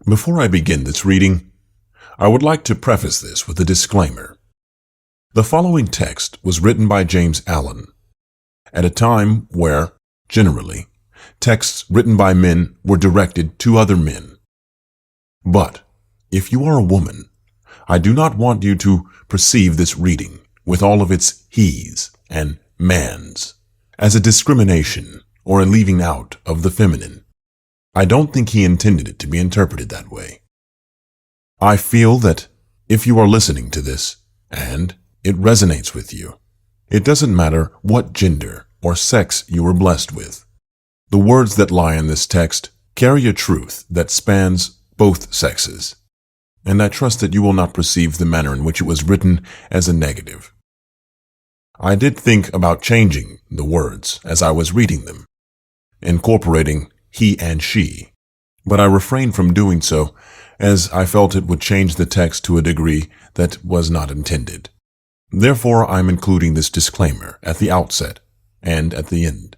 Before I begin this reading, I would like to preface this with a disclaimer. The following text was written by James Allen at a time where, generally, texts written by men were directed to other men. But, if you are a woman, I do not want you to perceive this reading, with all of its he's and man's, as a discrimination or a leaving out of the feminine. I don't think he intended it to be interpreted that way. I feel that if you are listening to this, and it resonates with you, it doesn't matter what gender or sex you were blessed with. The words that lie in this text carry a truth that spans both sexes, and I trust that you will not perceive the manner in which it was written as a negative. I did think about changing the words as I was reading them, incorporating he and she, but I refrained from doing so as I felt it would change the text to a degree that was not intended. Therefore, I'm including this disclaimer at the outset and at the end.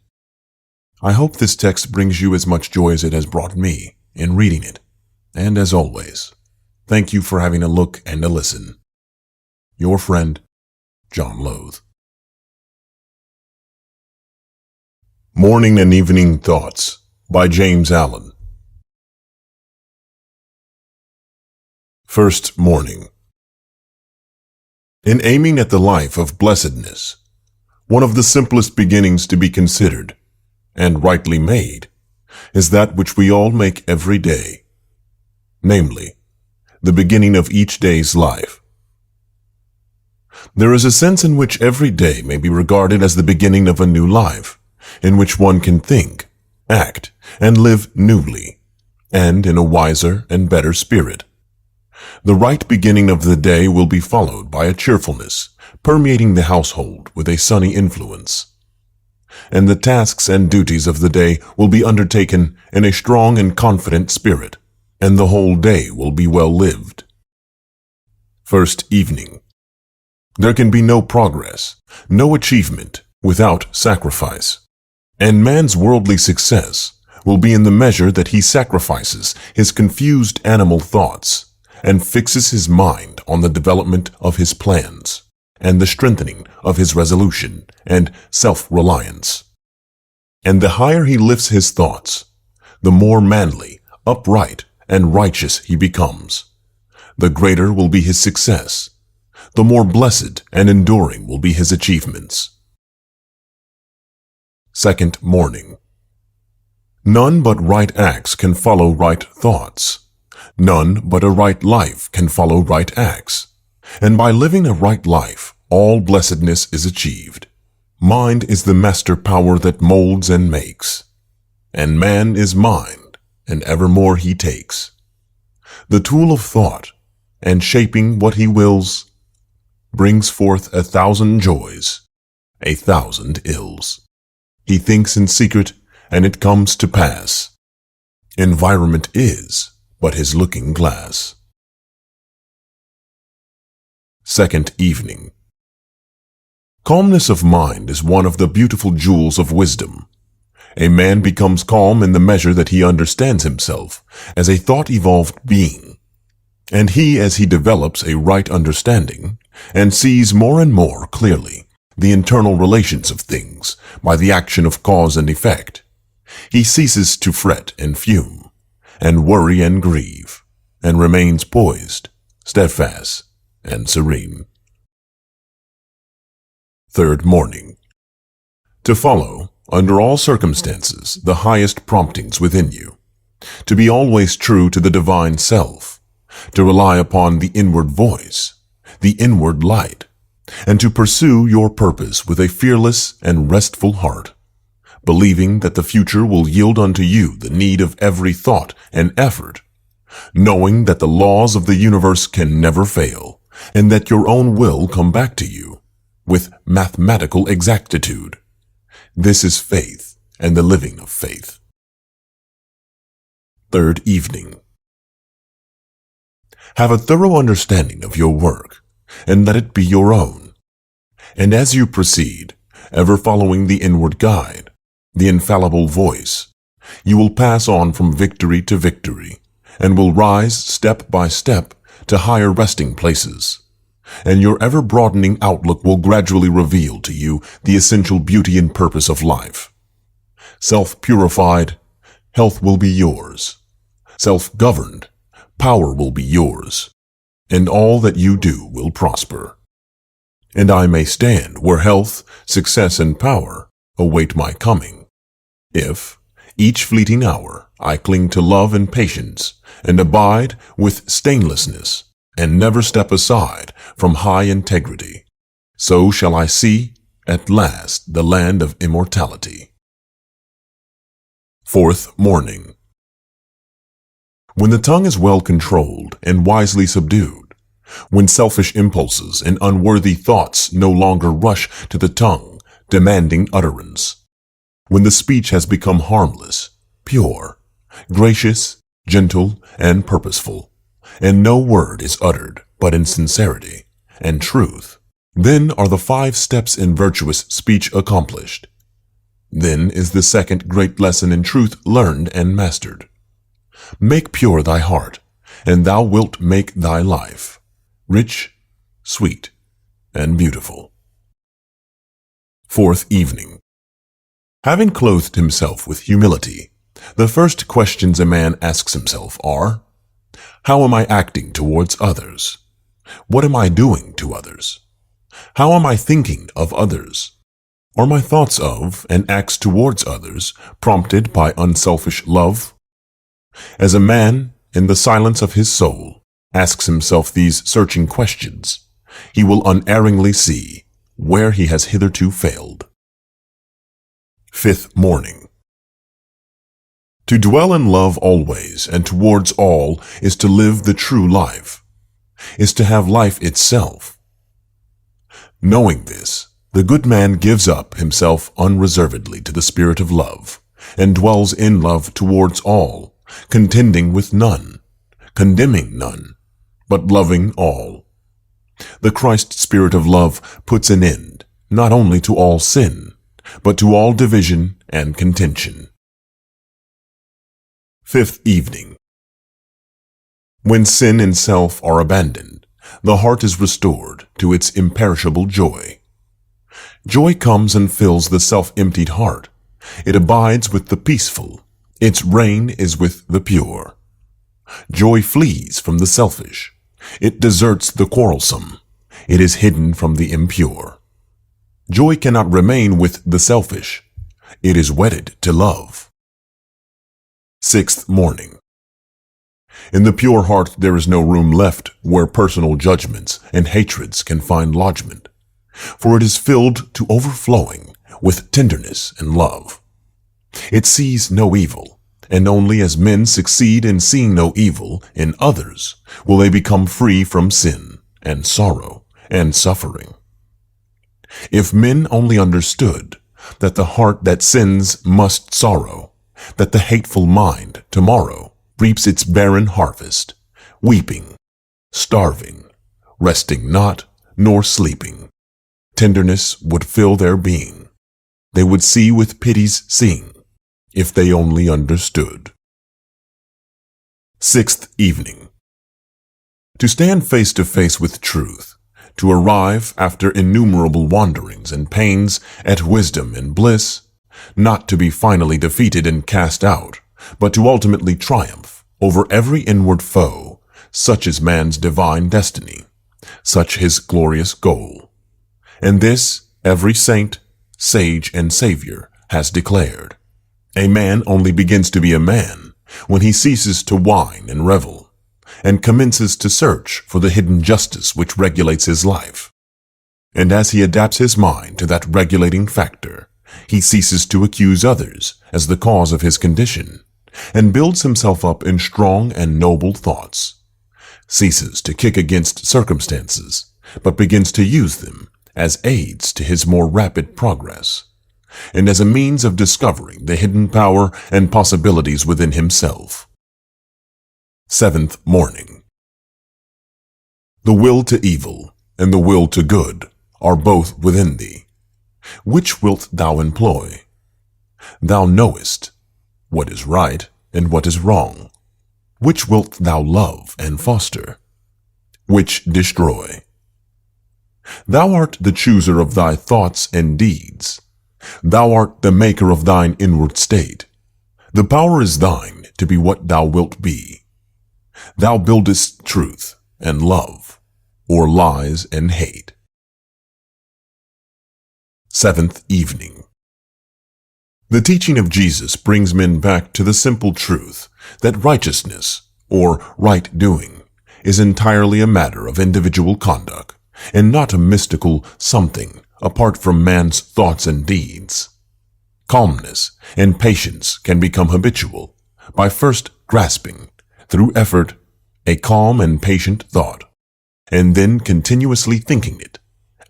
I hope this text brings you as much joy as it has brought me in reading it, and as always, thank you for having a look and a listen. Your friend, John Loth. Morning and Evening Thoughts by James Allen. First morning. In aiming at the life of blessedness, one of the simplest beginnings to be considered, and rightly made, is that which we all make every day, namely, the beginning of each day's life. There is a sense in which every day may be regarded as the beginning of a new life, in which one can think, act, and live newly, and in a wiser and better spirit. The right beginning of the day will be followed by a cheerfulness permeating the household with a sunny influence, and the tasks and duties of the day will be undertaken in a strong and confident spirit, and the whole day will be well lived. First evening. There can be no progress, no achievement without sacrifice. And man's worldly success will be in the measure that he sacrifices his confused animal thoughts and fixes his mind on the development of his plans and the strengthening of his resolution and self-reliance. And the higher he lifts his thoughts, the more manly, upright, and righteous he becomes. The greater will be his success, the more blessed and enduring will be his achievements. Second morning. None but right acts can follow right thoughts. None but a right life can follow right acts. And by living a right life, all blessedness is achieved. Mind is the master power that molds and makes. And man is mind, and evermore he takes. The tool of thought, and shaping what he wills, brings forth 1,000 joys, 1,000 ills. He thinks in secret, and it comes to pass. Environment is but his looking glass. Second evening. Calmness of mind is one of the beautiful jewels of wisdom. A man becomes calm in the measure that he understands himself as a thought-evolved being, and he, as he develops a right understanding and sees more and more clearly the internal relations of things by the action of cause and effect, he ceases to fret and fume, and worry and grieve, and remains poised, steadfast, and serene. Third morning. To follow, under all circumstances, the highest promptings within you, to be always true to the divine self, to rely upon the inward voice, the inward light, and to pursue your purpose with a fearless and restful heart, believing that the future will yield unto you the need of every thought and effort, knowing that the laws of the universe can never fail, and that your own will come back to you with mathematical exactitude. This is faith and the living of faith. Third evening. Have a thorough understanding of your work, and let it be your own. And as you proceed, ever following the inward guide, the infallible voice, you will pass on from victory to victory, and will rise step by step to higher resting places. And your ever-broadening outlook will gradually reveal to you the essential beauty and purpose of life. Self-purified, health will be yours. Self-governed, power will be yours. And all that you do will prosper. And I may stand where health, success, and power await my coming, if, each fleeting hour, I cling to love and patience, and abide with stainlessness, and never step aside from high integrity. So shall I see, at last, the land of immortality. Fourth morning. When the tongue is well controlled and wisely subdued, when selfish impulses and unworthy thoughts no longer rush to the tongue, demanding utterance, when the speech has become harmless, pure, gracious, gentle, and purposeful, and no word is uttered but in sincerity and truth, then are the 5 steps in virtuous speech accomplished. Then is the second great lesson in truth learned and mastered. Make pure thy heart, and thou wilt make thy life rich, sweet, and beautiful. Fourth evening. Having clothed himself with humility, the first questions a man asks himself are, how am I acting towards others? What am I doing to others? How am I thinking of others? Are my thoughts of and acts towards others prompted by unselfish love? As a man, in the silence of his soul, asks himself these searching questions, he will unerringly see where he has hitherto failed. Fifth morning. To dwell in love always and towards all is to live the true life, is to have life itself. Knowing this, the good man gives up himself unreservedly to the spirit of love, and dwells in love towards all, contending with none, condemning none, but loving all. The Christ spirit of love puts an end, not only to all sin, but to all division and contention. Fifth evening. When sin and self are abandoned, the heart is restored to its imperishable joy. Joy comes and fills the self-emptied heart. It abides with the peaceful. Its reign is with the pure. Joy flees from the selfish. It deserts the quarrelsome. It is hidden from the impure. Joy cannot remain with the selfish. It is wedded to love. Sixth morning. In the pure heart there is no room left where personal judgments and hatreds can find lodgment, for it is filled to overflowing with tenderness and love. It sees no evil, and only as men succeed in seeing no evil in others will they become free from sin and sorrow and suffering. If men only understood that the heart that sins must sorrow, that the hateful mind tomorrow reaps its barren harvest, weeping, starving, resting not, nor sleeping, tenderness would fill their being. They would see with pity's seeing, if they only understood. Sixth evening. To stand face to face with truth, to arrive after innumerable wanderings and pains at wisdom and bliss, not to be finally defeated and cast out, but to ultimately triumph over every inward foe, such is man's divine destiny, such his glorious goal. And this every saint, sage, and savior has declared. A man only begins to be a man when he ceases to whine and revel, and commences to search for the hidden justice which regulates his life. And as he adapts his mind to that regulating factor, he ceases to accuse others as the cause of his condition, and builds himself up in strong and noble thoughts, ceases to kick against circumstances, but begins to use them as aids to his more rapid progress, and as a means of discovering the hidden power and possibilities within himself. Seventh morning. The will to evil and the will to good are both within thee. Which wilt thou employ? Thou knowest what is right and what is wrong. Which wilt thou love and foster? Which destroy? Thou art the chooser of thy thoughts and deeds. Thou art the maker of thine inward state. The power is thine to be what thou wilt be. Thou buildest truth and love, or lies and hate. Seventh Evening. The teaching of Jesus brings men back to the simple truth that righteousness, or right doing, is entirely a matter of individual conduct, and not a mystical something apart from man's thoughts and deeds. Calmness and patience can become habitual by first grasping, through effort, a calm and patient thought, and then continuously thinking it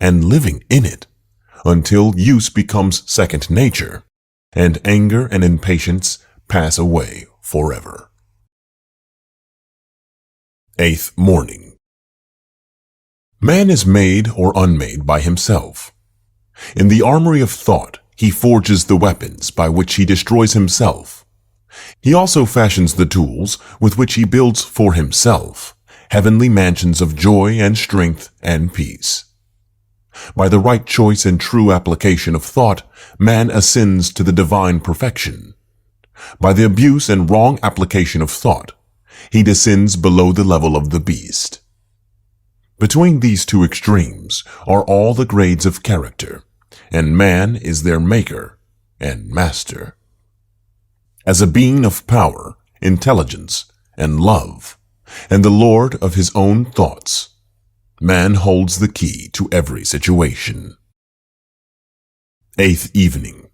and living in it until use becomes second nature and anger and impatience pass away forever. Eighth Morning. Man is made or unmade by himself. In the armory of thought, he forges the weapons by which he destroys himself. He also fashions the tools with which he builds for himself heavenly mansions of joy and strength and peace. By the right choice and true application of thought, man ascends to the divine perfection. By the abuse and wrong application of thought, he descends below the level of the beast. Between these two extremes are all the grades of character, and man is their maker and master. As a being of power, intelligence, and love, and the lord of his own thoughts, man holds the key to every situation. Eighth Evening.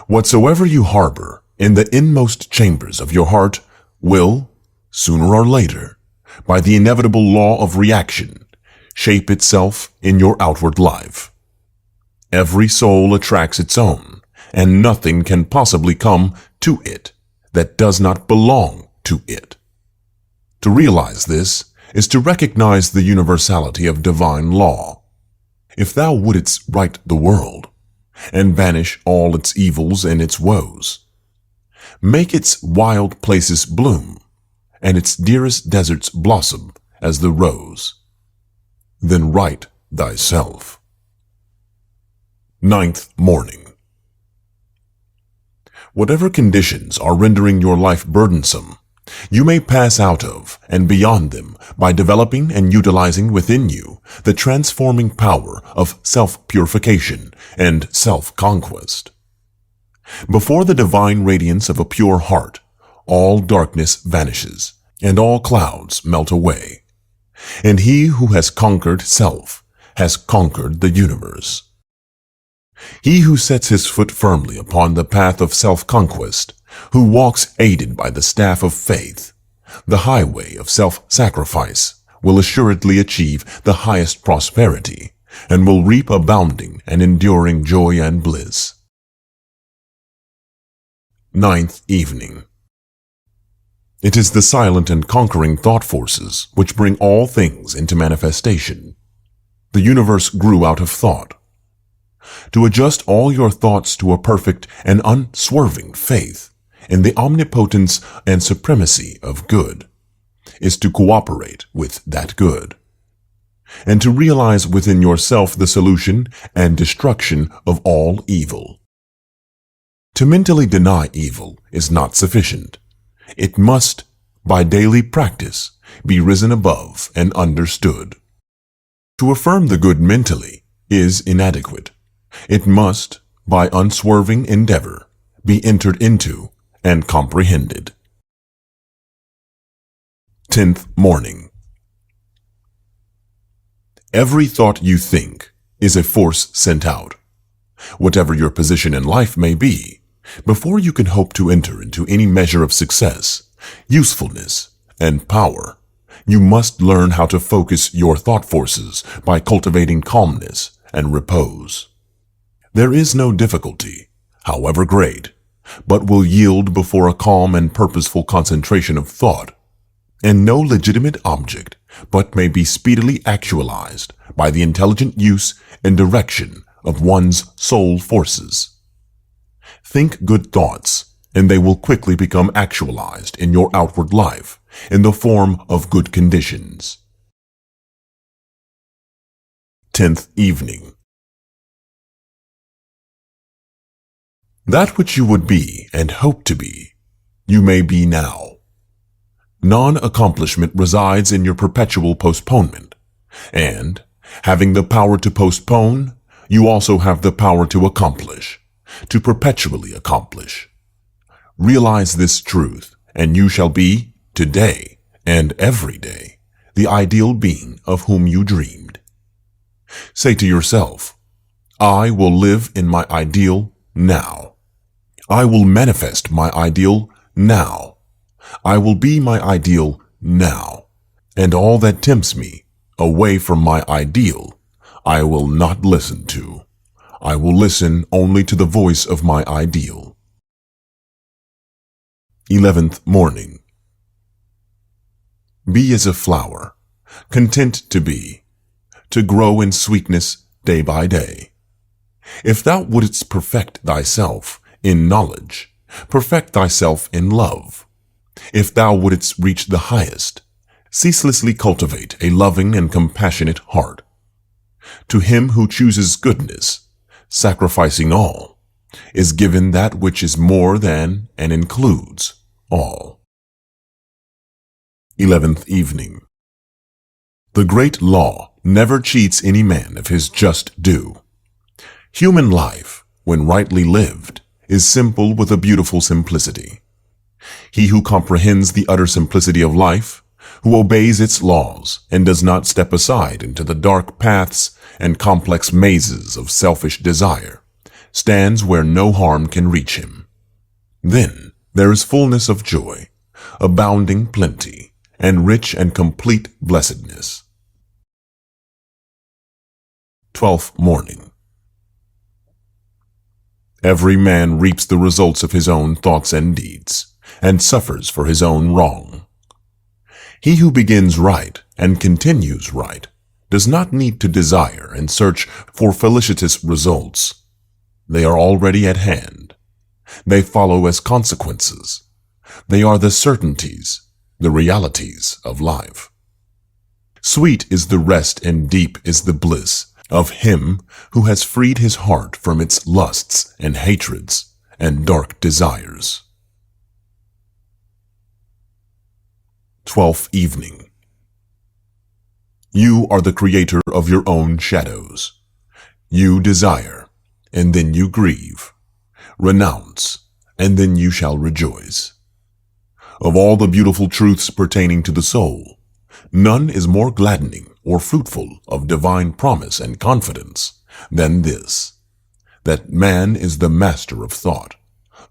Whatsoever you harbor in the inmost chambers of your heart will, sooner or later, by the inevitable law of reaction, shape itself in your outward life. Every soul attracts its own, and nothing can possibly come to it that does not belong to it. To realize this is to recognize the universality of divine law. If thou wouldst right the world, and banish all its evils and its woes, make its wild places bloom, and its dearest deserts blossom as the rose, then right thyself. Ninth Morning. Whatever conditions are rendering your life burdensome, you may pass out of and beyond them by developing and utilizing within you the transforming power of self-purification and self-conquest. Before the divine radiance of a pure heart, all darkness vanishes, and all clouds melt away. And he who has conquered self has conquered the universe. He who sets his foot firmly upon the path of self-conquest, who walks aided by the staff of faith, the highway of self-sacrifice, will assuredly achieve the highest prosperity, and will reap abounding and enduring joy and bliss. Ninth Evening. It is the silent and conquering thought forces which bring all things into manifestation. The universe grew out of thought. To adjust all your thoughts to a perfect and unswerving faith in the omnipotence and supremacy of good is to cooperate with that good, and to realize within yourself the solution and destruction of all evil. To mentally deny evil is not sufficient. It must, by daily practice, be risen above and understood. To affirm the good mentally is inadequate. It must, by unswerving endeavor, be entered into and comprehended. 10th Morning. Every thought you think is a force sent out. Whatever your position in life may be, before you can hope to enter into any measure of success, usefulness, and power, you must learn how to focus your thought forces by cultivating calmness and repose. There is no difficulty, however great, but will yield before a calm and purposeful concentration of thought, and no legitimate object but may be speedily actualized by the intelligent use and direction of one's soul forces. Think good thoughts and they will quickly become actualized in your outward life in the form of good conditions. 10th evening. That which you would be and hope to be, you may be now. Non-accomplishment resides in your perpetual postponement, and, having the power to postpone, you also have the power to accomplish, to perpetually accomplish. Realize this truth, and you shall be, today and every day, the ideal being of whom you dreamed. Say to yourself, I will live in my ideal now. I will manifest my ideal now. I will be my ideal now. And all that tempts me away from my ideal, I will not listen to. I will listen only to the voice of my ideal. 11th morning. Be as a flower, content to be, to grow in sweetness day by day. If thou wouldst perfect thyself in knowledge, perfect thyself in love. If thou wouldst reach the highest, ceaselessly cultivate a loving and compassionate heart. To him who chooses goodness, sacrificing all, is given that which is more than and includes all. 11th evening. The great law never cheats any man of his just due. Human life, when rightly lived, is simple with a beautiful simplicity. He who comprehends the utter simplicity of life, who obeys its laws and does not step aside into the dark paths and complex mazes of selfish desire, stands where no harm can reach him. Then there is fullness of joy, abounding plenty, and rich and complete blessedness. 12th morning. Every man reaps the results of his own thoughts and deeds, and suffers for his own wrong. He who begins right and continues right does not need to desire and search for felicitous results. They are already at hand. They follow as consequences. They are the certainties, the realities of life. Sweet is the rest and deep is the bliss of him who has freed his heart from its lusts and hatreds and dark desires. 12th evening. You are the creator of your own shadows. You desire, and then you grieve. Renounce, and then you shall rejoice. Of all the beautiful truths pertaining to the soul, none is more gladdening or fruitful of divine promise and confidence than this, that man is the master of thought,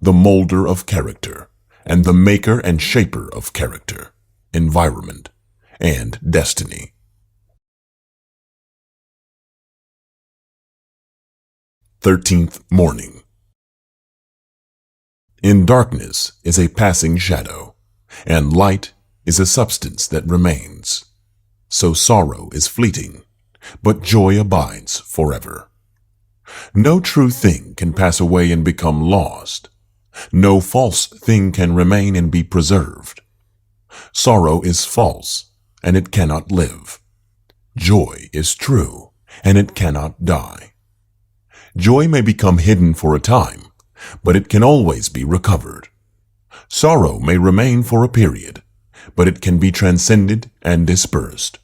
the molder of character, and the maker and shaper of character, environment, and destiny. Thirteenth morning. In darkness is a passing shadow, and light is a substance that remains. So sorrow is fleeting, but joy abides forever. No true thing can pass away and become lost. No false thing can remain and be preserved. Sorrow is false, and it cannot live. Joy is true, and it cannot die. Joy may become hidden for a time, but it can always be recovered. Sorrow may remain for a period, but it can be transcended and dispersed.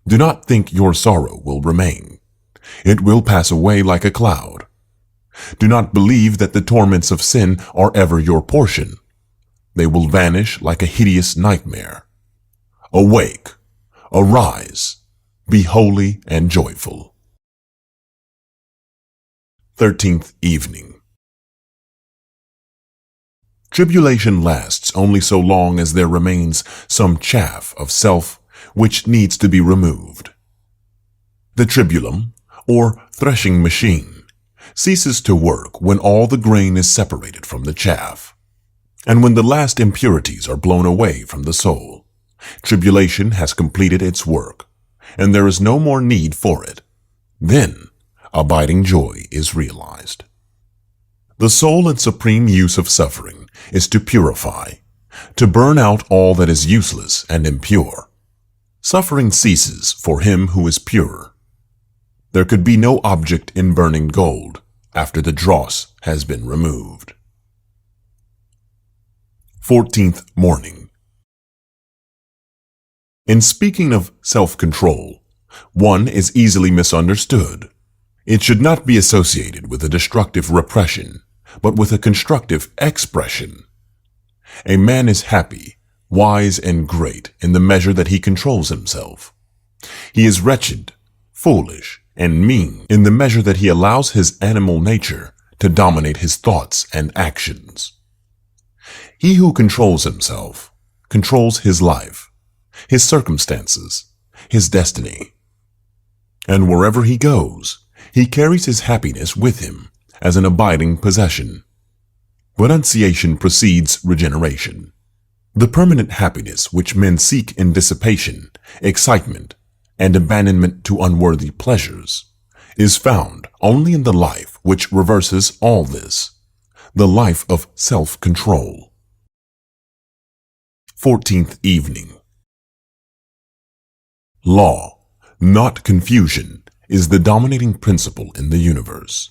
Do not think your sorrow will remain. It will pass away like a cloud. Do not believe that the torments of sin are ever your portion. They will vanish like a hideous nightmare. Awake, arise, be holy and joyful. 13th evening. Tribulation lasts only so long as there remains some chaff of self which needs to be removed. The tribulum, or threshing machine, ceases to work when all the grain is separated from the chaff, and when the last impurities are blown away from the soul. Tribulation has completed its work, and there is no more need for it. Then abiding joy is realized. The sole and supreme use of suffering is to purify, to burn out all that is useless and impure. Suffering ceases for him who is pure. There could be no object in burning gold after the dross has been removed. 14th morning. In speaking of self-control, one is easily misunderstood. It should not be associated with a destructive repression, but with a constructive expression. A man is happy, wise, and great in the measure that he controls himself. He is wretched, foolish, and mean in the measure that he allows his animal nature to dominate his thoughts and actions. He who controls himself controls his life, his circumstances, his destiny. And wherever he goes, he carries his happiness with him as an abiding possession. Renunciation precedes regeneration. The permanent happiness which men seek in dissipation, excitement, and abandonment to unworthy pleasures is found only in the life which reverses all this, the life of self-control. 14th evening. Law, not confusion, is the dominating principle in the universe.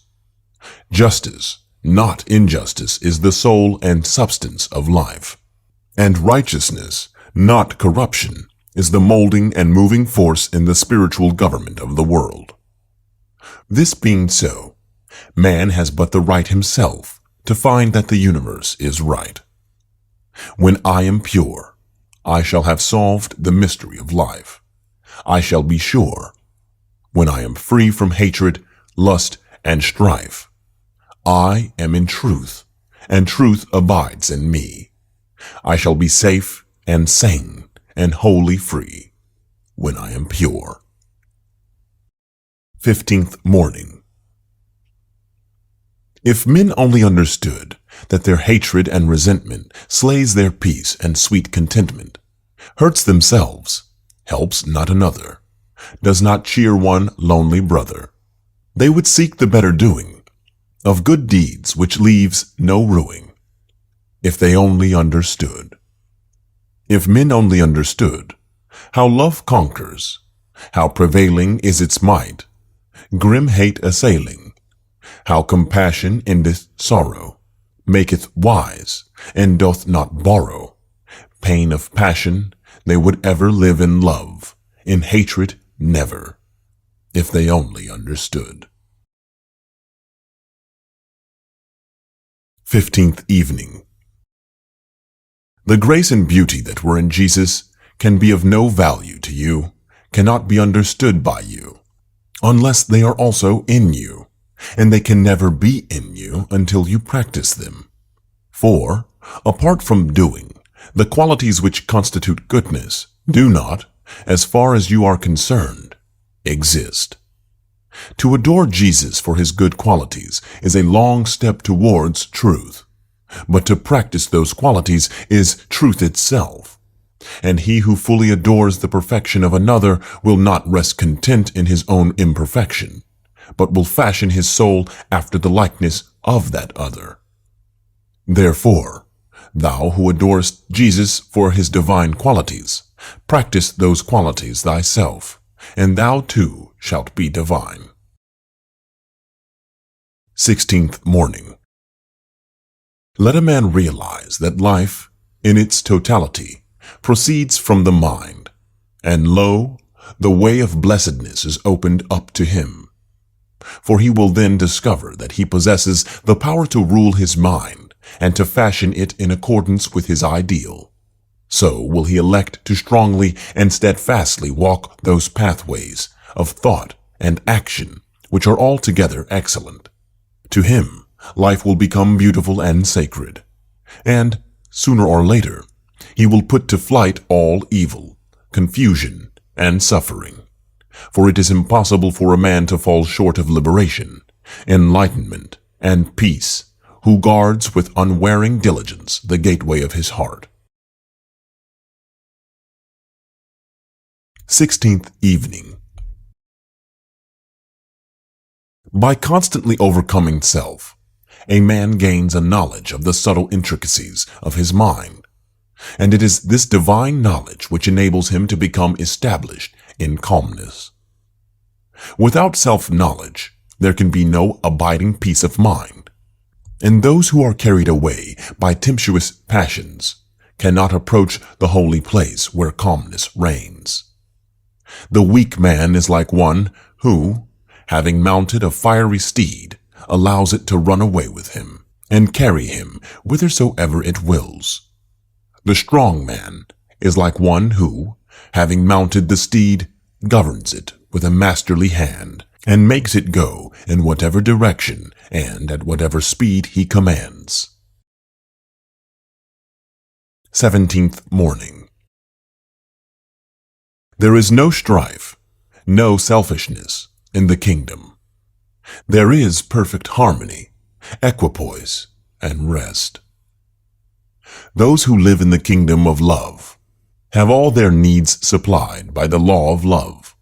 Justice, not injustice, is the soul and substance of life. And righteousness, not corruption, is the molding and moving force in the spiritual government of the world. This being so, man has but the right himself to find that the universe is right. When I am pure, I shall have solved the mystery of life. I shall be sure. When I am free from hatred, lust, and strife, I am in truth, and truth abides in me. I shall be safe and sane and wholly free when I am pure. 15th morning. If men only understood that their hatred and resentment slays their peace and sweet contentment, hurts themselves, helps not another, does not cheer one lonely brother, they would seek the better doing of good deeds which leaves no ruing, if they only understood. If men only understood how love conquers, how prevailing is its might, grim hate assailing, how compassion endeth sorrow, maketh wise, and doth not borrow, pain of passion, they would ever live in love, in hatred never, if they only understood. 15th evening. The grace and beauty that were in Jesus can be of no value to you, cannot be understood by you, unless they are also in you, and they can never be in you until you practice them. For, apart from doing, the qualities which constitute goodness do not, as far as you are concerned, exist. To adore Jesus for his good qualities is a long step towards truth, but to practice those qualities is truth itself. And he who fully adores the perfection of another will not rest content in his own imperfection, but will fashion his soul after the likeness of that other. Therefore, thou who adorest Jesus for his divine qualities, practice those qualities thyself, and thou too shalt be divine. 16th morning. Let a man realize that life, in its totality, proceeds from the mind, and lo, the way of blessedness is opened up to him. For he will then discover that he possesses the power to rule his mind and to fashion it in accordance with his ideal. So will he elect to strongly and steadfastly walk those pathways of thought and action which are altogether excellent. To him, life will become beautiful and sacred, and, sooner or later, he will put to flight all evil, confusion, and suffering. For it is impossible for a man to fall short of liberation, enlightenment, and peace, who guards with unwearying diligence the gateway of his heart. 16th evening. By constantly overcoming self, a man gains a knowledge of the subtle intricacies of his mind, and it is this divine knowledge which enables him to become established in calmness. Without self-knowledge, there can be no abiding peace of mind, and those who are carried away by tempestuous passions cannot approach the holy place where calmness reigns. The weak man is like one who, having mounted a fiery steed, allows it to run away with him and carry him whithersoever it wills. The strong man is like one who, having mounted the steed, governs it with a masterly hand and makes it go in whatever direction and at whatever speed he commands. 17th morning. There is no strife, no selfishness in the kingdom. There is perfect harmony, equipoise, and rest. Those who live in the kingdom of love have all their needs supplied by the law of love.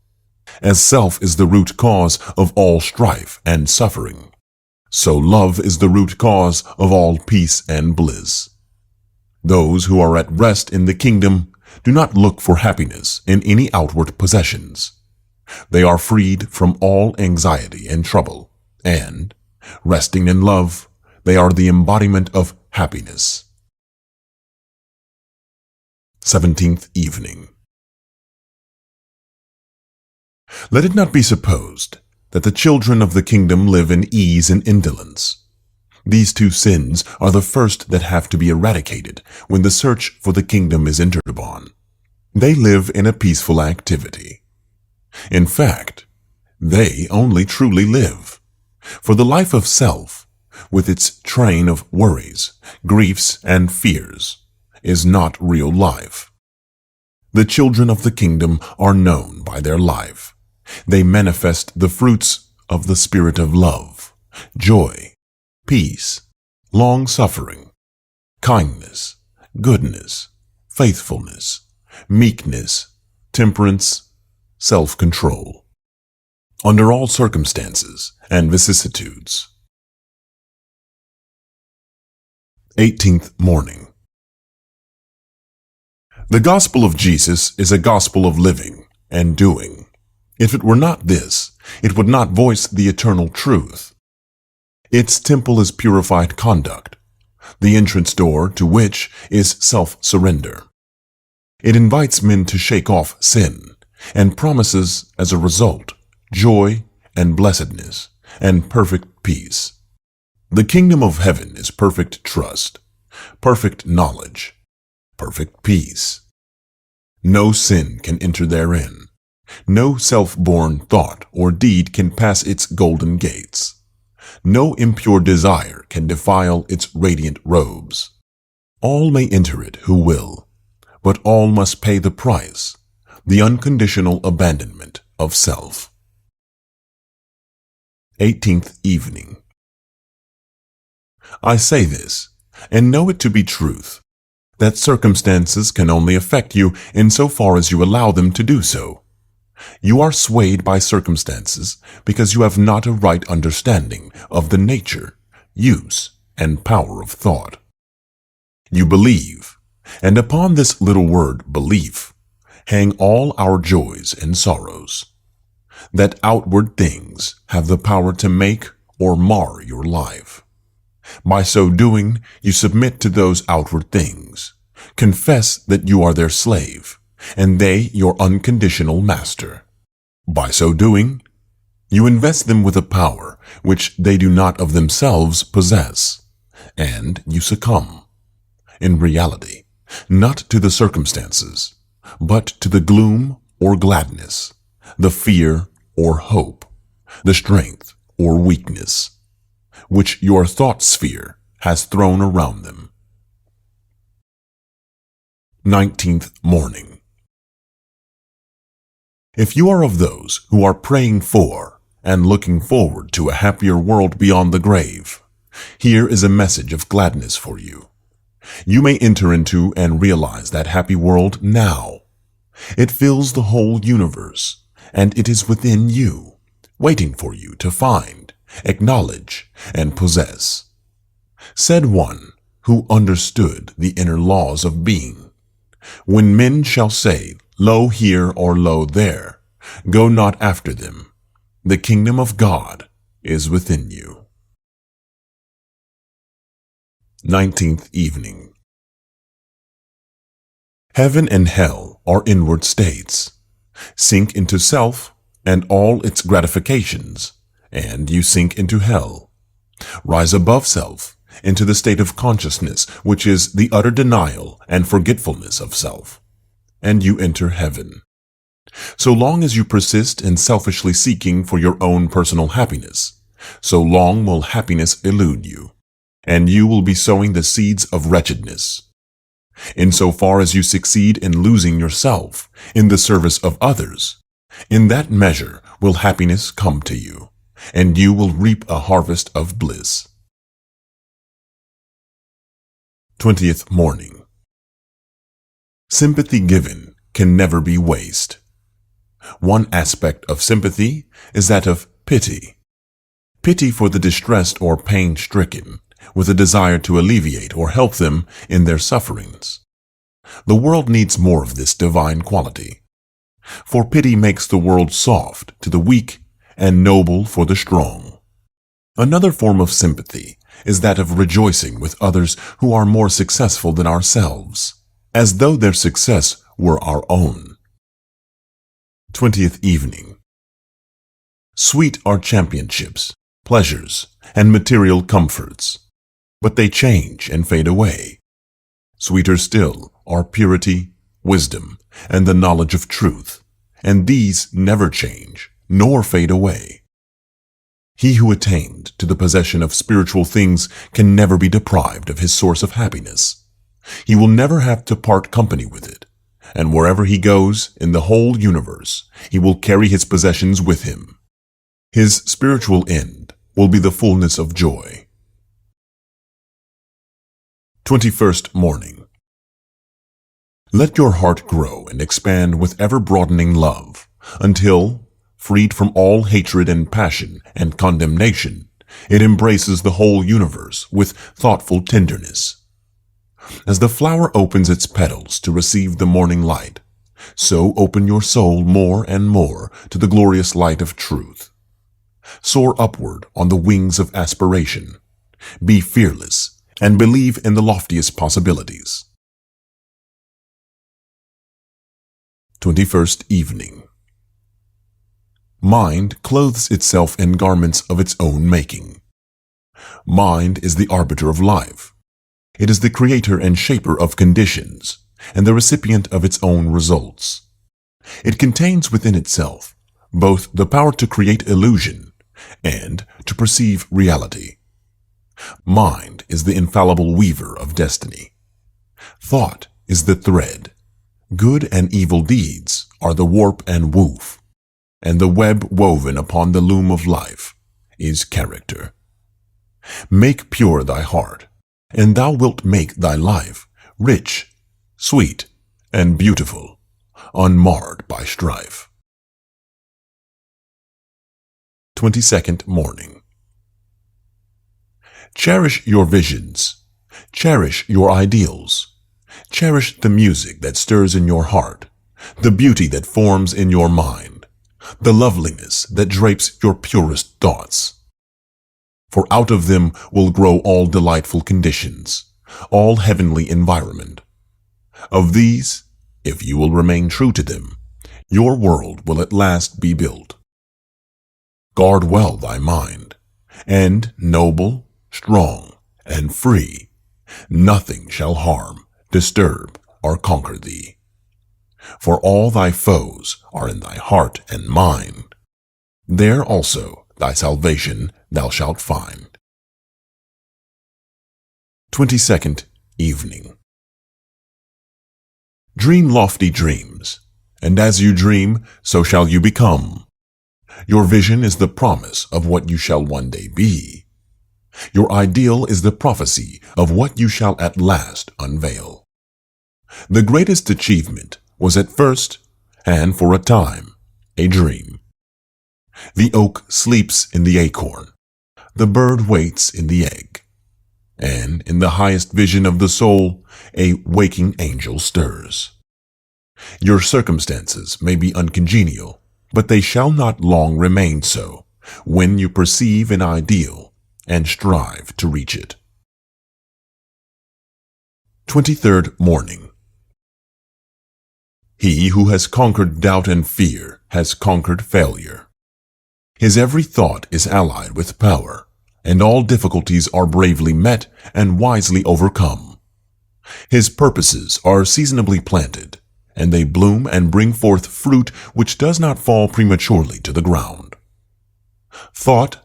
As self is the root cause of all strife and suffering, so love is the root cause of all peace and bliss. Those who are at rest in the kingdom do not look for happiness in any outward possessions. They are freed from all anxiety and trouble, and, resting in love, they are the embodiment of happiness. 17th evening. Let it not be supposed that the children of the kingdom live in ease and indolence. These two sins are the first that have to be eradicated when the search for the kingdom is entered upon. They live in a peaceful activity. In fact, they only truly live. For the life of self, with its train of worries, griefs, and fears, is not real life. The children of the kingdom are known by their life. They manifest the fruits of the spirit of love, joy, peace, long-suffering, kindness, goodness, faithfulness, meekness, temperance, self-control, under all circumstances and vicissitudes. 18th morning. The gospel of Jesus is a gospel of living and doing. If it were not this, it would not voice the eternal truth. Its temple is purified conduct, the entrance door to which is self-surrender. It invites men to shake off sin and promises, as a result, joy and blessedness and perfect peace. The kingdom of heaven is perfect trust, perfect knowledge, perfect peace. No sin can enter therein. No self-born thought or deed can pass its golden gates. No impure desire can defile its radiant robes. All may enter it who will, but all must pay the price, the unconditional abandonment of self. 18th evening. I say this, and know it to be truth, that circumstances can only affect you insofar as you allow them to do so. You are swayed by circumstances because you have not a right understanding of the nature, use, and power of thought. You believe, and upon this little word belief hang all our joys and sorrows, that outward things have the power to make or mar your life. By so doing, you submit to those outward things, confess that you are their slave, and they your unconditional master. By so doing, you invest them with a power which they do not of themselves possess, and you succumb, in reality, not to the circumstances, but to the gloom or gladness, the fear or hope, the strength or weakness, which your thought sphere has thrown around them. 19th morning. If you are of those who are praying for and looking forward to a happier world beyond the grave, here is a message of gladness for you. You may enter into and realize that happy world now. It fills the whole universe, and it is within you, waiting for you to find, acknowledge, and possess. Said one who understood the inner laws of being, "When men shall say, Lo here or lo there, go not after them. The kingdom of God is within you." 19th evening. Heaven and hell are inward states. Sink into self and all its gratifications, and you sink into hell. Rise above self into the state of consciousness, which is the utter denial and forgetfulness of self, and you enter heaven. So long as you persist in selfishly seeking for your own personal happiness, so long will happiness elude you, and you will be sowing the seeds of wretchedness. Insofar as you succeed in losing yourself in the service of others, in that measure will happiness come to you, and you will reap a harvest of bliss. 20th morning. Sympathy given can never be waste. One aspect of sympathy is that of pity. Pity for the distressed or pain-stricken, with a desire to alleviate or help them in their sufferings. The world needs more of this divine quality. For pity makes the world soft to the weak and noble for the strong. Another form of sympathy is that of rejoicing with others who are more successful than ourselves, as though their success were our own. 20th evening. Sweet are championships, pleasures, and material comforts, but they change and fade away. Sweeter still are purity, wisdom, and the knowledge of truth, and these never change nor fade away. He who attained to the possession of spiritual things can never be deprived of his source of happiness. He will never have to part company with it, and wherever he goes in the whole universe, he will carry his possessions with him. His spiritual end will be the fullness of joy. 21st morning. Let your heart grow and expand with ever-broadening love, until, freed from all hatred and passion and condemnation, it embraces the whole universe with thoughtful tenderness. As the flower opens its petals to receive the morning light, so open your soul more and more to the glorious light of truth. Soar upward on the wings of aspiration. Be fearless and believe in the loftiest possibilities. 21st evening. Mind clothes itself in garments of its own making. Mind is the arbiter of life. It is the creator and shaper of conditions, and the recipient of its own results. It contains within itself both the power to create illusion and to perceive reality. Mind is the infallible weaver of destiny. Thought is the thread. Good and evil deeds are the warp and woof, and the web woven upon the loom of life is character. Make pure thy heart, and thou wilt make thy life rich, sweet, and beautiful, unmarred by strife. 22nd morning. Cherish your visions. Cherish your ideals. Cherish the music that stirs in your heart, the beauty that forms in your mind, the loveliness that drapes your purest thoughts. For out of them will grow all delightful conditions, all heavenly environment. Of these, if you will remain true to them, your world will at last be built. Guard well thy mind, and noble, strong, and free, nothing shall harm, disturb, or conquer thee. For all thy foes are in thy heart and mind. There also thy salvation thou shalt find. 22nd evening. Dream lofty dreams, and as you dream, so shall you become. Your vision is the promise of what you shall one day be. Your ideal is the prophecy of what you shall at last unveil. The greatest achievement was at first, and for a time, a dream. The oak sleeps in the acorn. The bird waits in the egg. and in the highest vision of the soul, a waking angel stirs. Your circumstances may be uncongenial, but they shall not long remain so when you perceive an ideal and strive to reach it. 23rd morning. He who has conquered doubt and fear has conquered failure. His every thought is allied with power, and all difficulties are bravely met and wisely overcome. His purposes are seasonably planted, and they bloom and bring forth fruit which does not fall prematurely to the ground. Thought,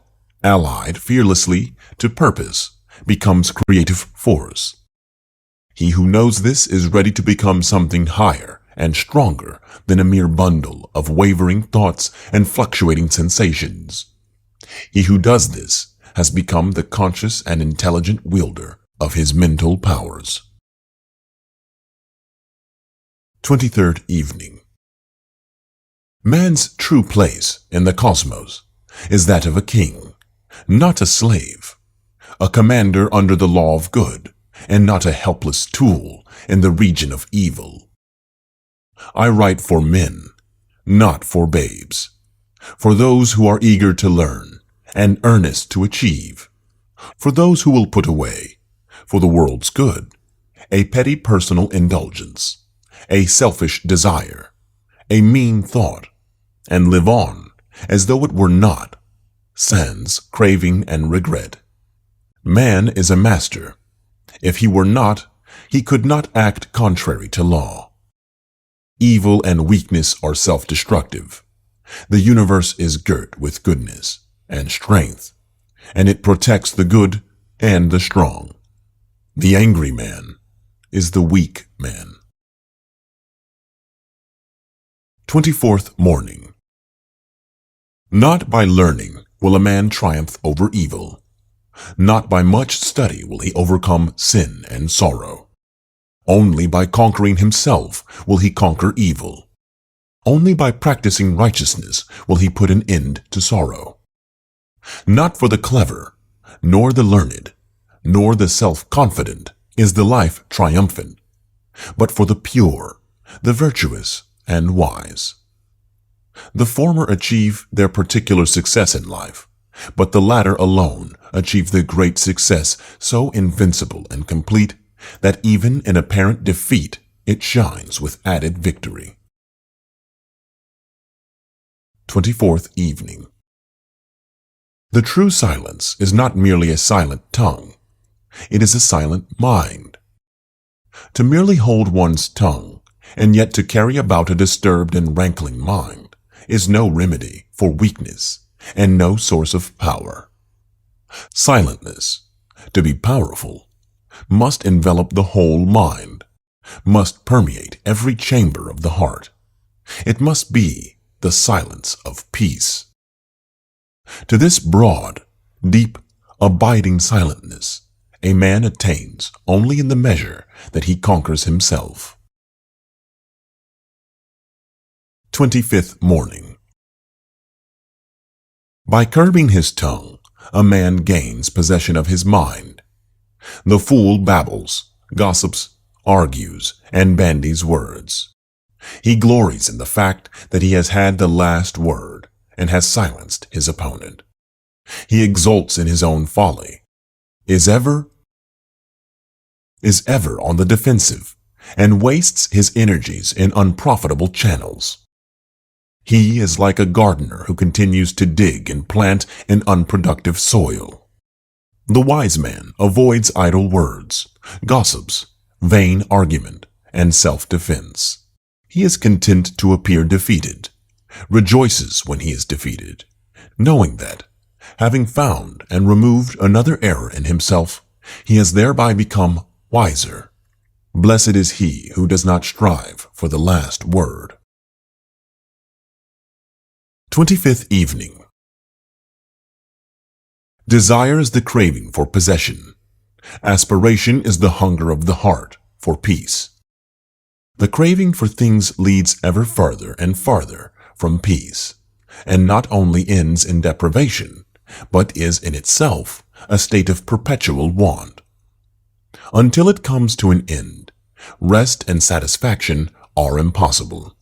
allied fearlessly to purpose, becomes creative force. He who knows this is ready to become something higher and stronger than a mere bundle of wavering thoughts and fluctuating sensations. He who does this has become the conscious and intelligent wielder of his mental powers. 23rd evening. Man's true place in the cosmos is that of a king, not a slave, a commander under the law of good, and not a helpless tool in the region of evil. I write for men, not for babes, for those who are eager to learn and earnest to achieve, for those who will put away, for the world's good, a petty personal indulgence, a selfish desire, a mean thought, and live on as though it were not, sans craving and regret. Man is a master. If he were not, he could not act contrary to law. Evil and weakness are self-destructive. The universe is girt with goodness and strength, and it protects the good and the strong. The angry man is the weak man. 24th morning. Not by learning will a man triumph over evil. Not by much study will he overcome sin and sorrow. Only by conquering himself will he conquer evil. Only by practicing righteousness will he put an end to sorrow. Not for the clever, nor the learned, nor the self-confident is the life triumphant, but for the pure, the virtuous, and wise. The former achieve their particular success in life, but the latter alone achieve the great success so invincible and complete that even in apparent defeat it shines with added victory. 24th evening. The true silence is not merely a silent tongue. It is a silent mind. To merely hold one's tongue, and yet to carry about a disturbed and rankling mind, is no remedy for weakness and no source of power. Silentness, to be powerful, must envelop the whole mind, must permeate every chamber of the heart. It must be the silence of peace. To this broad, deep, abiding silentness, a man attains only in the measure that he conquers himself. 25th morning. By curbing his tongue, a man gains possession of his mind. The fool babbles, gossips, argues, and bandies words. He glories in the fact that he has had the last word and has silenced his opponent. He exults in his own folly, is ever on the defensive, and wastes his energies in unprofitable channels. He is like a gardener who continues to dig and plant in unproductive soil. The wise man avoids idle words, gossips, vain argument, and self-defense. He is content to appear defeated, rejoices when he is defeated, knowing that, having found and removed another error in himself, he has thereby become wiser. Blessed is he who does not strive for the last word. 25th evening. Desire is the craving for possession. Aspiration is the hunger of the heart for peace. The craving for things leads ever farther and farther from peace, and not only ends in deprivation, but is in itself a state of perpetual want. Until it comes to an end, rest and satisfaction are impossible.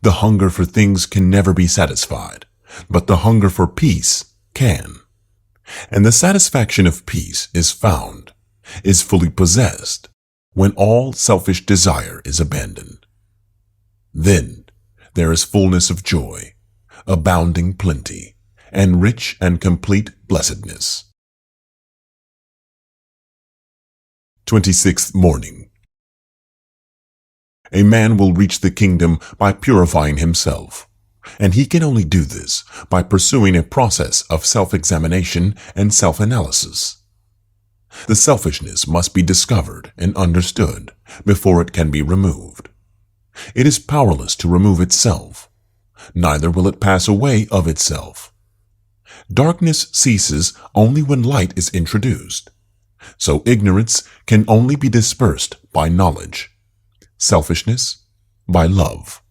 The hunger for things can never be satisfied, but the hunger for peace can. And the satisfaction of peace is found, is fully possessed, when all selfish desire is abandoned. Then there is fullness of joy, abounding plenty, and rich and complete blessedness. 26th morning. A man will reach the kingdom by purifying himself, and he can only do this by pursuing a process of self-examination and self-analysis. The selfishness must be discovered and understood before it can be removed. It is powerless to remove itself, neither will it pass away of itself. Darkness ceases only when light is introduced, so ignorance can only be dispersed by knowledge, selfishness by love.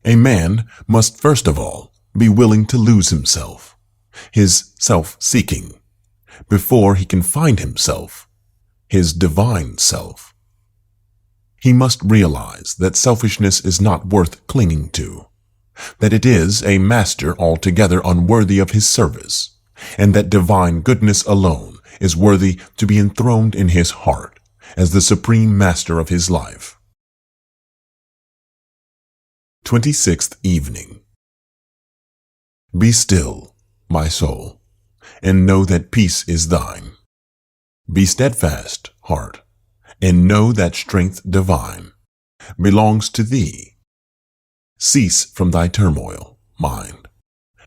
A man must first of all be willing to lose himself, his self-seeking, before he can find himself, his divine self. He must realize that selfishness is not worth clinging to, that it is a master altogether unworthy of his service, and that divine goodness alone is worthy to be enthroned in his heart as the supreme master of his life. 26th evening. Be still, my soul, and know that peace is thine. Be steadfast, heart, and know that strength divine belongs to thee. Cease from thy turmoil, mind,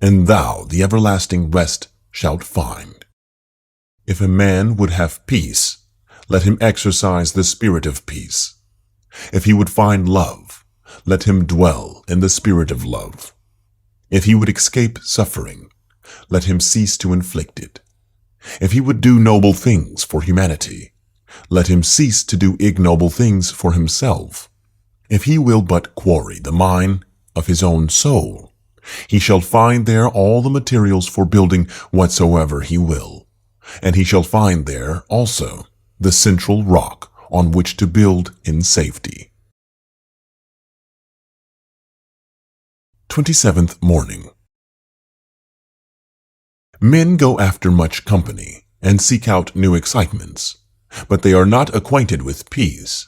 and thou the everlasting rest shalt find. If a man would have peace, let him exercise the spirit of peace. If he would find love, let him dwell in the spirit of love. If he would escape suffering, let him cease to inflict it. If he would do noble things for humanity, let him cease to do ignoble things for himself. If he will but quarry the mine of his own soul, he shall find there all the materials for building whatsoever he will, and he shall find there also the central rock on which to build in safety. 27th morning. Men go after much company and seek out new excitements, but they are not acquainted with peace.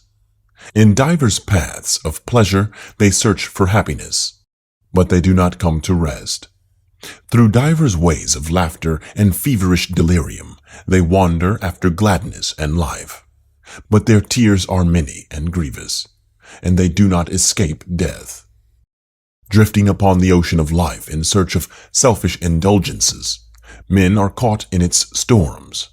In divers paths of pleasure they search for happiness, but they do not come to rest. Through divers ways of laughter and feverish delirium they wander after gladness and life, but their tears are many and grievous, and they do not escape death. Drifting upon the ocean of life in search of selfish indulgences, men are caught in its storms,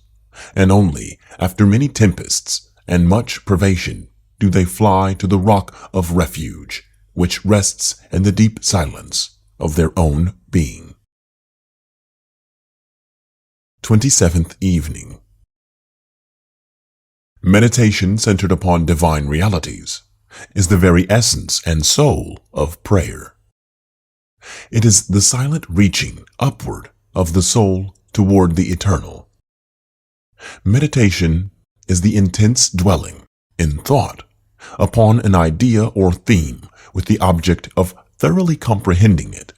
and only after many tempests and much privation do they fly to the rock of refuge, which rests in the deep silence of their own being. 27th evening. Meditation centered upon divine realities is the very essence and soul of prayer. It is the silent reaching upward of the soul toward the eternal. Meditation is the intense dwelling in thought upon an idea or theme with the object of thoroughly comprehending it.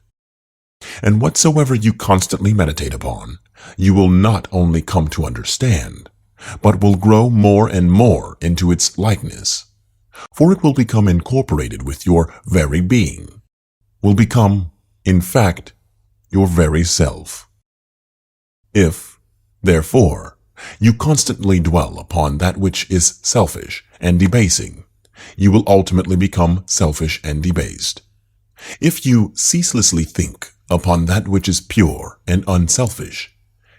And whatsoever you constantly meditate upon, you will not only come to understand, but will grow more and more into its likeness, for it will become incorporated with your very being, will become, in fact, your very self. If, therefore, you constantly dwell upon that which is selfish and debasing, you will ultimately become selfish and debased. If you ceaselessly think upon that which is pure and unselfish,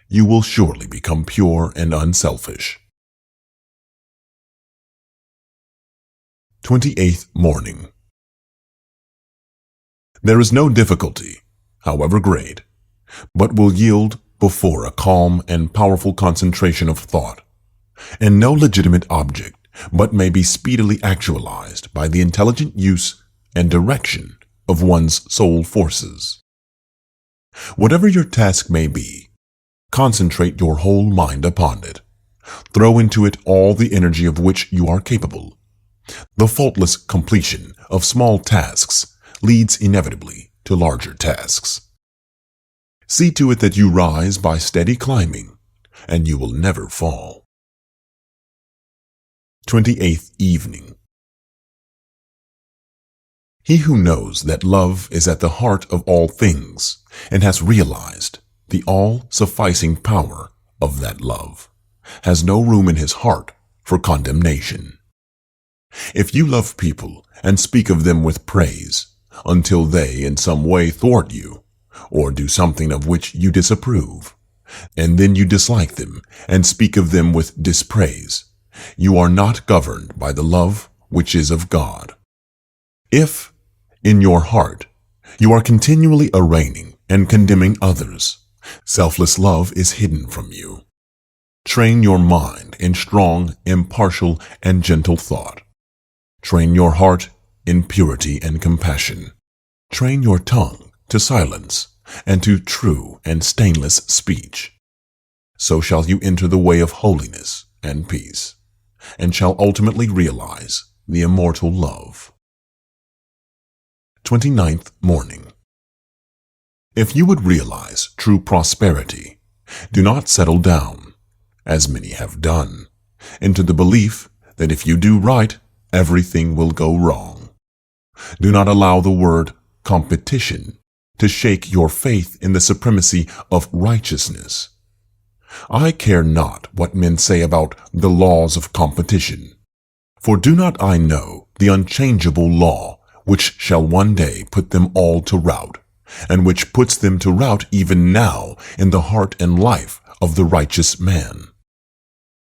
you will surely become pure and unselfish. 28th morning. There is no difficulty, however great, but will yield before a calm and powerful concentration of thought, and no legitimate object but may be speedily actualized by the intelligent use and direction of one's soul forces. Whatever your task may be, concentrate your whole mind upon it, Throw into it all the energy of which you are capable. The faultless completion of small tasks leads inevitably to larger tasks. See to it that you rise by steady climbing, and you will never fall. 28th Evening. He who knows that love is at the heart of all things and has realized the all-sufficing power of that love has no room in his heart for condemnation. If you love people and speak of them with praise until they in some way thwart you or do something of which you disapprove, and then you dislike them and speak of them with dispraise, you are not governed by the love which is of God. If, in your heart, you are continually arraigning and condemning others, selfless love is hidden from you. Train your mind in strong, impartial, and gentle thought. Train your heart in purity and compassion. Train your tongue to silence and to true and stainless speech. So shall you enter the way of holiness and peace, and shall ultimately realize the immortal love. 29th Morning. If you would realize true prosperity, do not settle down, as many have done, into the belief that if you do right, everything will go wrong. Do not allow the word competition to shake your faith in the supremacy of righteousness. I care not what men say about the laws of competition, for do not I know the unchangeable law which shall one day put them all to rout, and which puts them to rout even now in the heart and life of the righteous man?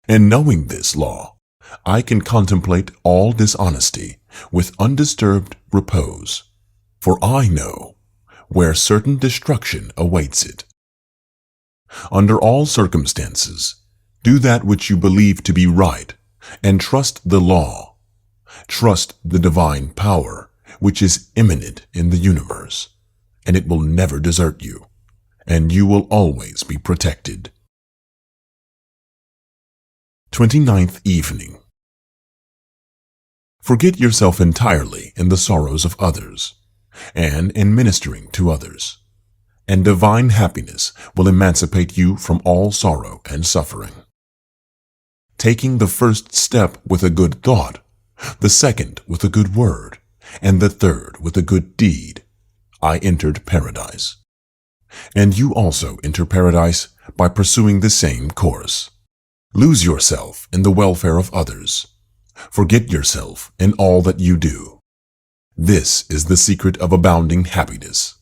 And knowing this law, I can contemplate all dishonesty with undisturbed repose, for I know where certain destruction awaits it. Under all circumstances, do that which you believe to be right, and trust the law. Trust the divine power, which is immanent in the universe, and it will never desert you, and you will always be protected. 29th Evening. Forget yourself entirely in the sorrows of others, and in ministering to others, and divine happiness will emancipate you from all sorrow and suffering. Taking the first step with a good thought, the second with a good word, and the third with a good deed, I entered paradise. And you also enter paradise by pursuing the same course. Lose yourself in the welfare of others. Forget yourself in all that you do. This is the secret of abounding happiness.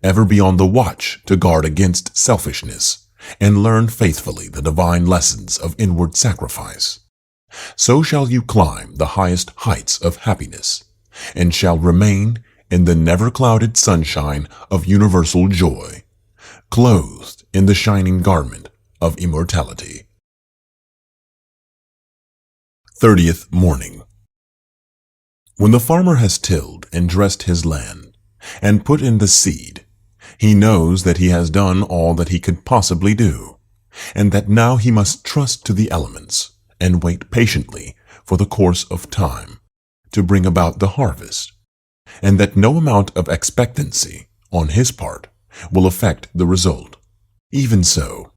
Ever be on the watch to guard against selfishness, and learn faithfully the divine lessons of inward sacrifice. So shall you climb the highest heights of happiness, and shall remain in the never-clouded sunshine of universal joy, clothed in the shining garment of immortality. 30th Morning. When the farmer has tilled and dressed his land, and put in the seed, he knows that he has done all that he could possibly do, and that now he must trust to the elements, and wait patiently for the course of time to bring about the harvest, and that no amount of expectancy on his part will affect the result. Even so,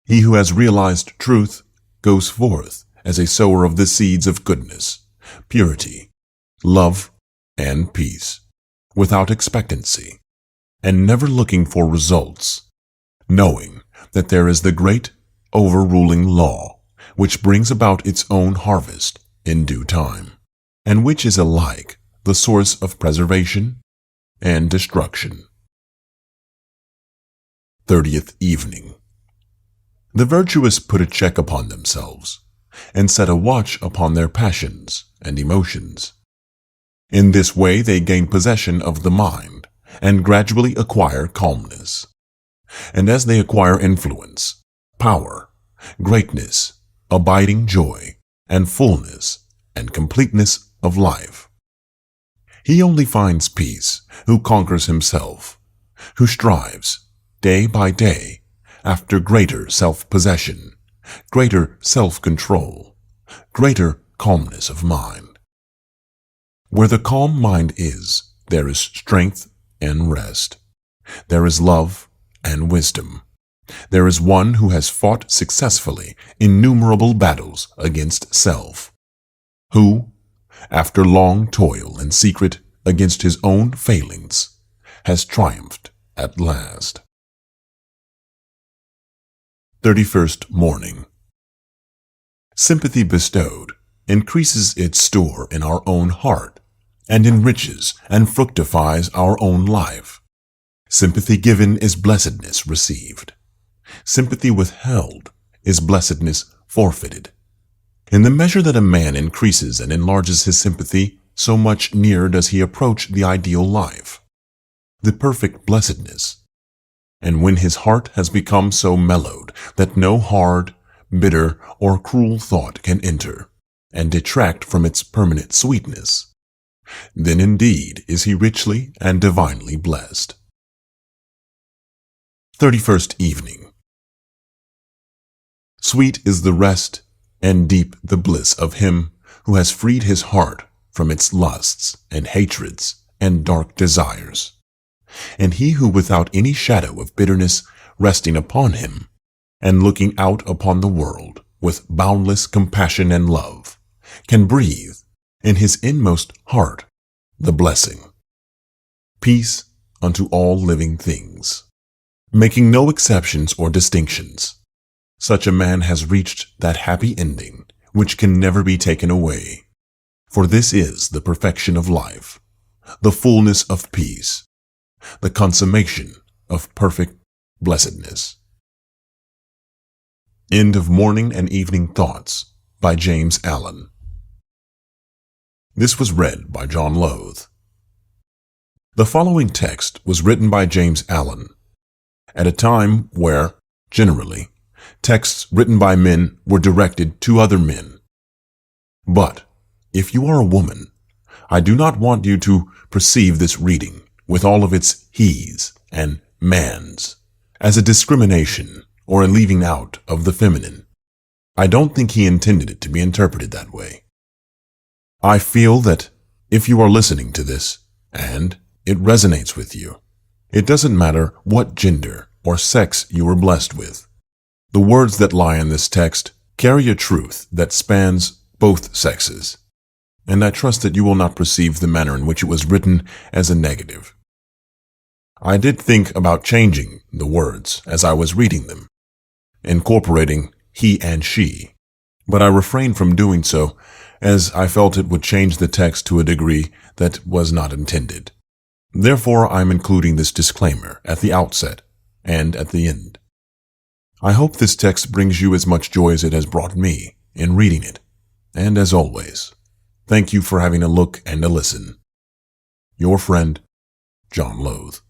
he who has realized truth goes forth as a sower of the seeds of goodness, purity, love, and peace, without expectancy, and never looking for results, knowing that there is the great overruling law which brings about its own harvest in due time, and which is alike the source of preservation and destruction. 30th Evening. The virtuous put a check upon themselves, and set a watch upon their passions and emotions. In this way they gain possession of the mind, and gradually acquire calmness. And as they acquire influence, power, greatness, abiding joy, and fullness, and completeness of life, he only finds peace who conquers himself, who strives, day by day, after greater self-possession, greater self-control, greater calmness of mind. Where the calm mind is, there is strength and rest. There is love and wisdom. There is one who has fought successfully innumerable battles against self, who, after long toil in secret against his own failings, has triumphed at last. 31st Morning. Sympathy bestowed increases its store in our own heart and enriches and fructifies our own life. Sympathy given is blessedness received. Sympathy withheld is blessedness forfeited. In the measure that a man increases and enlarges his sympathy, so much nearer does he approach the ideal life, the perfect blessedness. And when his heart has become so mellowed that no hard, bitter, or cruel thought can enter and detract from its permanent sweetness, then indeed is he richly and divinely blessed. 31st Evening. Sweet is the rest and deep the bliss of him who has freed his heart from its lusts and hatreds and dark desires, and he who without any shadow of bitterness resting upon him, and looking out upon the world with boundless compassion and love, can breathe in his inmost heart the blessing, peace unto all living things, making no exceptions or distinctions. Such a man has reached that happy ending which can never be taken away. For this is the perfection of life, the fullness of peace, the consummation of perfect blessedness. End of Morning and Evening Thoughts by James Allen. This was read by John Loth. The following text was written by James Allen at a time where, generally, texts written by men were directed to other men. But if you are a woman, I do not want you to perceive this reading, with all of its he's and man's, as a discrimination or a leaving out of the feminine. I don't think he intended it to be interpreted that way. I feel that if you are listening to this, and it resonates with you, it doesn't matter what gender or sex you were blessed with. The words that lie in this text carry a truth that spans both sexes, and I trust that you will not perceive the manner in which it was written as a negative. I did think about changing the words as I was reading them, incorporating he and she, but I refrained from doing so as I felt it would change the text to a degree that was not intended. Therefore, I'm including this disclaimer at the outset and at the end. I hope this text brings you as much joy as it has brought me in reading it, and as always, thank you for having a look and a listen. Your friend, John Loth.